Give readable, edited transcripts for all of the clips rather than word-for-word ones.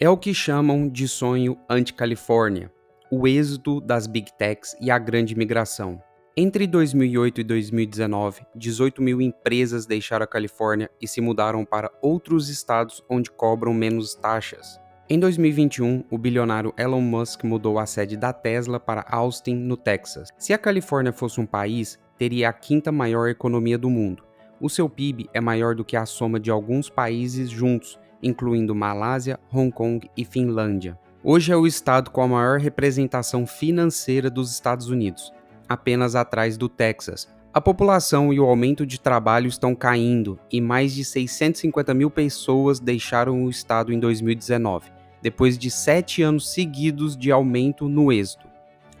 É o que chamam de sonho anti-Califórnia, o êxodo das Big Techs e a grande migração. Entre 2008 e 2019, 18 mil empresas deixaram a Califórnia e se mudaram para outros estados onde cobram menos taxas. Em 2021, o bilionário Elon Musk mudou a sede da Tesla para Austin, no Texas. Se a Califórnia fosse um país, teria a quinta maior economia do mundo. O seu PIB é maior do que a soma de alguns países juntos, incluindo Malásia, Hong Kong e Finlândia. Hoje é o estado com a maior representação financeira dos Estados Unidos, apenas atrás do Texas. A população e o aumento de trabalho estão caindo e mais de 650 mil pessoas deixaram o estado em 2019, depois de 7 anos seguidos de aumento no êxodo.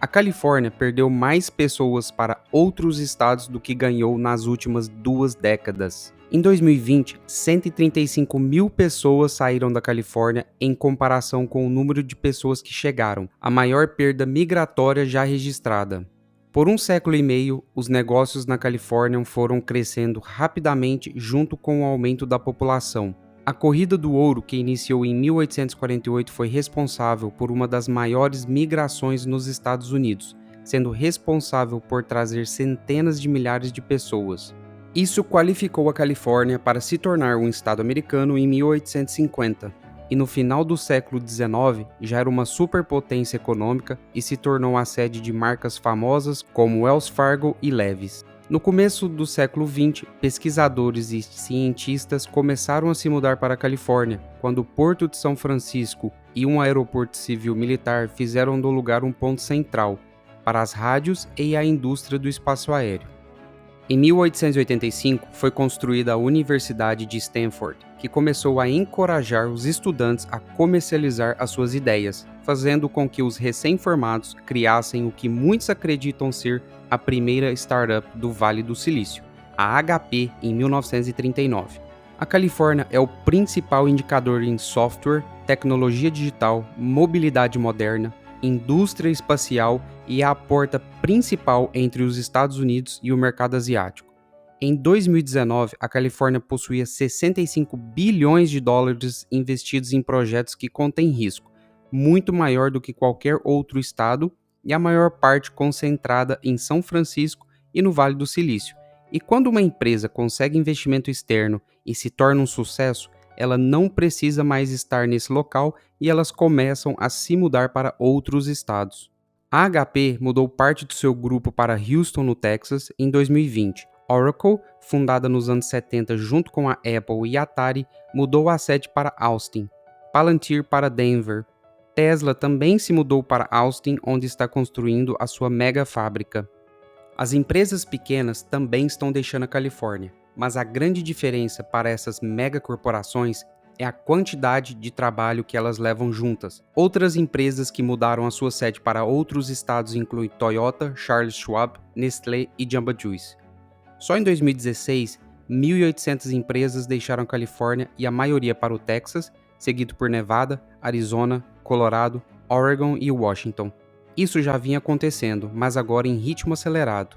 A Califórnia perdeu mais pessoas para outros estados do que ganhou nas últimas 2 décadas. Em 2020, 135 mil pessoas saíram da Califórnia em comparação com o número de pessoas que chegaram, a maior perda migratória já registrada. Por um século e meio, os negócios na Califórnia foram crescendo rapidamente junto com o aumento da população. A Corrida do Ouro, que iniciou em 1848, foi responsável por uma das maiores migrações nos Estados Unidos, sendo responsável por trazer centenas de milhares de pessoas. Isso qualificou a Califórnia para se tornar um estado americano em 1850, e no final do século XIX já era uma superpotência econômica e se tornou a sede de marcas famosas como Wells Fargo e Levi's. No começo do século XX, pesquisadores e cientistas começaram a se mudar para a Califórnia, quando o Porto de São Francisco e um aeroporto civil militar fizeram do lugar um ponto central para as rádios e a indústria do espaço aéreo. Em 1885, foi construída a Universidade de Stanford, que começou a encorajar os estudantes a comercializar as suas ideias, fazendo com que os recém-formados criassem o que muitos acreditam ser a primeira startup do Vale do Silício, a HP, em 1939. A Califórnia é o principal indicador em software, tecnologia digital, mobilidade moderna, indústria espacial e a porta principal entre os Estados Unidos e o mercado asiático. Em 2019, a Califórnia possuía 65 bilhões de dólares investidos em projetos que contêm risco, muito maior do que qualquer outro estado, e a maior parte concentrada em São Francisco e no Vale do Silício. E quando uma empresa consegue investimento externo e se torna um sucesso, ela não precisa mais estar nesse local e elas começam a se mudar para outros estados. A HP mudou parte do seu grupo para Houston, no Texas, em 2020. Oracle, fundada nos anos 70 junto com a Apple e Atari, mudou a sede para Austin. Palantir para Denver. Tesla também se mudou para Austin, onde está construindo a sua mega fábrica. As empresas pequenas também estão deixando a Califórnia, mas a grande diferença para essas megacorporações é a quantidade de trabalho que elas levam juntas. Outras empresas que mudaram a sua sede para outros estados incluem Toyota, Charles Schwab, Nestlé e Jamba Juice. Só em 2016, 1.800 empresas deixaram a Califórnia e a maioria para o Texas, seguido por Nevada, Arizona, Colorado, Oregon e Washington. Isso já vinha acontecendo, mas agora em ritmo acelerado.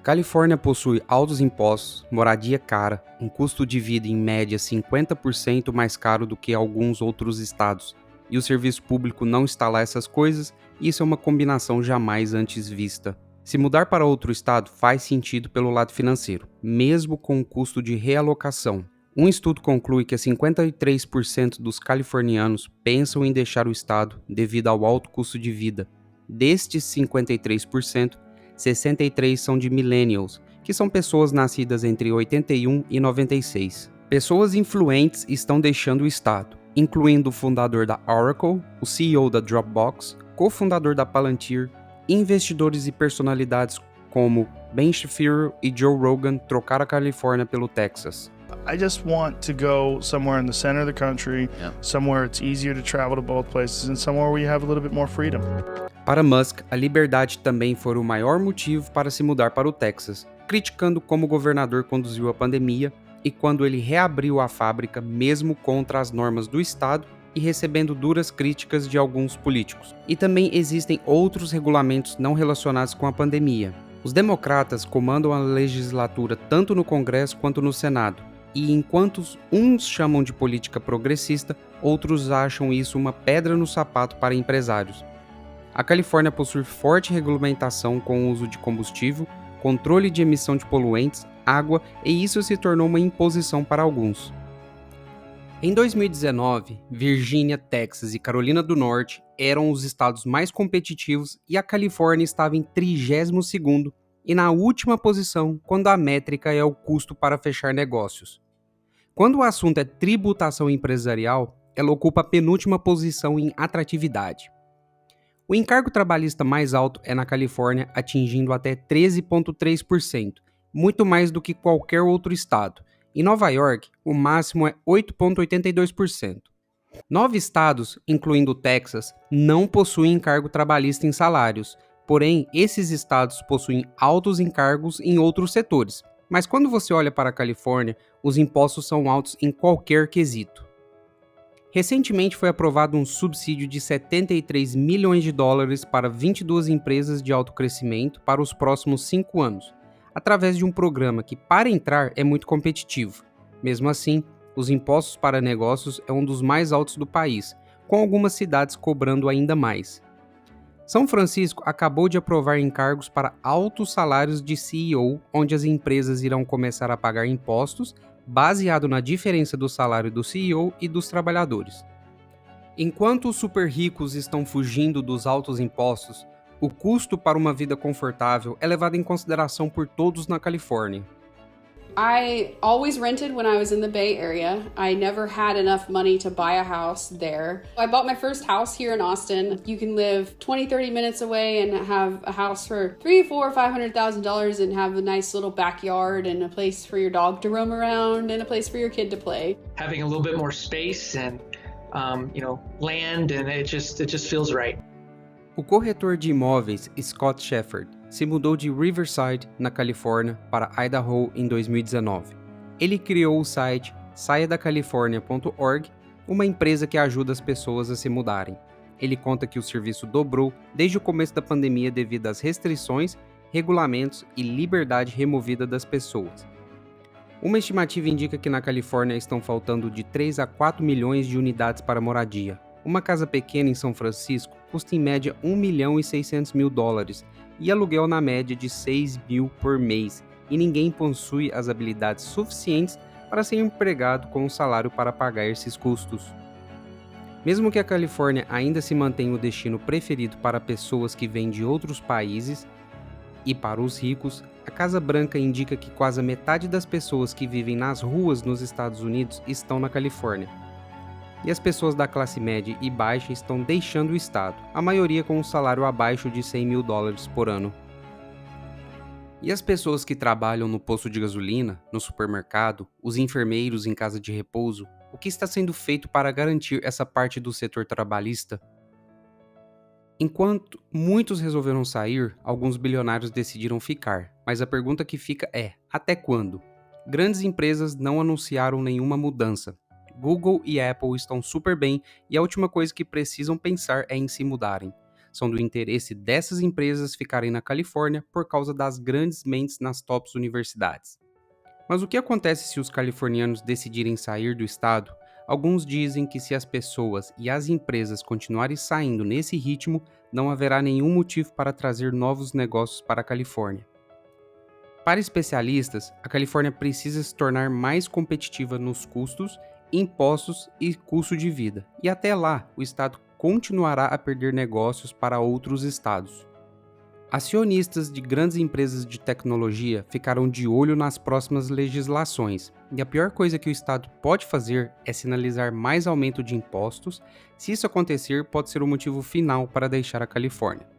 Califórnia possui altos impostos, moradia cara, um custo de vida em média 50% mais caro do que alguns outros estados, e o serviço público não está lá essas coisas, isso é uma combinação jamais antes vista. Se mudar para outro estado faz sentido pelo lado financeiro, mesmo com o custo de realocação. Um estudo conclui que 53% dos californianos pensam em deixar o estado devido ao alto custo de vida. Destes 53%, 63% são de millennials, que são pessoas nascidas entre 81 e 96. Pessoas influentes estão deixando o estado, incluindo o fundador da Oracle, o CEO da Dropbox, cofundador da Palantir, investidores e personalidades como Ben Shapiro e Joe Rogan trocaram a Califórnia pelo Texas. I just want to go somewhere in the center of the country, somewhere it's easier to travel to both places, and somewhere where you have a little bit more freedom. Para Musk, a liberdade também foi o maior motivo para se mudar para o Texas, criticando como o governador conduziu a pandemia e quando ele reabriu a fábrica mesmo contra as normas do estado e recebendo duras críticas de alguns políticos. E também existem outros regulamentos não relacionados com a pandemia. Os democratas comandam a legislatura tanto no Congresso quanto no Senado, E enquanto uns chamam de política progressista, outros acham isso uma pedra no sapato para empresários. A Califórnia possui forte regulamentação com o uso de combustível, controle de emissão de poluentes, água, e isso se tornou uma imposição para alguns. Em 2019, Virgínia, Texas e Carolina do Norte eram os estados mais competitivos e a Califórnia estava em 32º e na última posição quando a métrica é o custo para fechar negócios. Quando o assunto é tributação empresarial, ela ocupa a penúltima posição em atratividade. O encargo trabalhista mais alto é na Califórnia, atingindo até 13,3%, muito mais do que qualquer outro estado. Em Nova York, o máximo é 8,82%. 9 estados, incluindo o Texas, não possuem encargo trabalhista em salários, porém, esses estados possuem altos encargos em outros setores. Mas quando você olha para a Califórnia, os impostos são altos em qualquer quesito. Recentemente foi aprovado um subsídio de 73 milhões de dólares para 22 empresas de alto crescimento para os próximos 5 anos, através de um programa que, para entrar, é muito competitivo. Mesmo assim, os impostos para negócios é um dos mais altos do país, com algumas cidades cobrando ainda mais. São Francisco acabou de aprovar encargos para altos salários de CEO, onde as empresas irão começar a pagar impostos baseado na diferença do salário do CEO e dos trabalhadores. Enquanto os super ricos estão fugindo dos altos impostos, o custo para uma vida confortável é levado em consideração por todos na Califórnia. I always rented when I was in the Bay Area. I never had enough money to buy a house there. I bought my first house here in Austin. You can live 20, 30 minutes away and have a house for $300,000, $400,000, $500,000 and have a nice little backyard and a place for your dog to roam around and a place for your kid to play. Having a little bit more space and land, and it just feels right. O corretor de imóveis Scott Shepard se mudou de Riverside, na Califórnia, para Idaho em 2019. Ele criou o site saiadacalifornia.org, uma empresa que ajuda as pessoas a se mudarem. Ele conta que o serviço dobrou desde o começo da pandemia devido às restrições, regulamentos e liberdade removida das pessoas. Uma estimativa indica que na Califórnia estão faltando de 3 a 4 milhões de unidades para moradia. Uma casa pequena em São Francisco custa em média $1.600.000 e aluguel na média de $6.000 por mês, e ninguém possui as habilidades suficientes para ser empregado com um salário para pagar esses custos. Mesmo que a Califórnia ainda se mantenha o destino preferido para pessoas que vêm de outros países e para os ricos, a Casa Branca indica que quase a metade das pessoas que vivem nas ruas nos Estados Unidos estão na Califórnia. E as pessoas da classe média e baixa estão deixando o estado, a maioria com um salário abaixo de $100.000 por ano. E as pessoas que trabalham no posto de gasolina, no supermercado, os enfermeiros em casa de repouso, o que está sendo feito para garantir essa parte do setor trabalhista? Enquanto muitos resolveram sair, alguns bilionários decidiram ficar, mas a pergunta que fica é: até quando? Grandes empresas não anunciaram nenhuma mudança. Google e Apple estão super bem e a última coisa que precisam pensar é em se mudarem. São do interesse dessas empresas ficarem na Califórnia por causa das grandes mentes nas tops universidades. Mas o que acontece se os californianos decidirem sair do estado? Alguns dizem que se as pessoas e as empresas continuarem saindo nesse ritmo, não haverá nenhum motivo para trazer novos negócios para a Califórnia. Para especialistas, a Califórnia precisa se tornar mais competitiva nos custos, impostos e custo de vida, e até lá o estado continuará a perder negócios para outros estados. Acionistas de grandes empresas de tecnologia ficaram de olho nas próximas legislações, e a pior coisa que o estado pode fazer é sinalizar mais aumento de impostos. Se isso acontecer, pode ser o motivo final para deixar a Califórnia.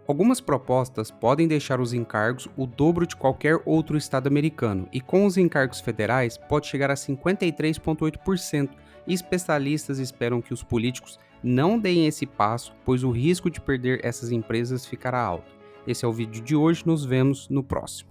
Algumas propostas podem deixar os encargos o dobro de qualquer outro estado americano, e com os encargos federais pode chegar a 53,8%, e especialistas esperam que os políticos não deem esse passo, pois o risco de perder essas empresas ficará alto. Esse é o vídeo de hoje, nos vemos no próximo.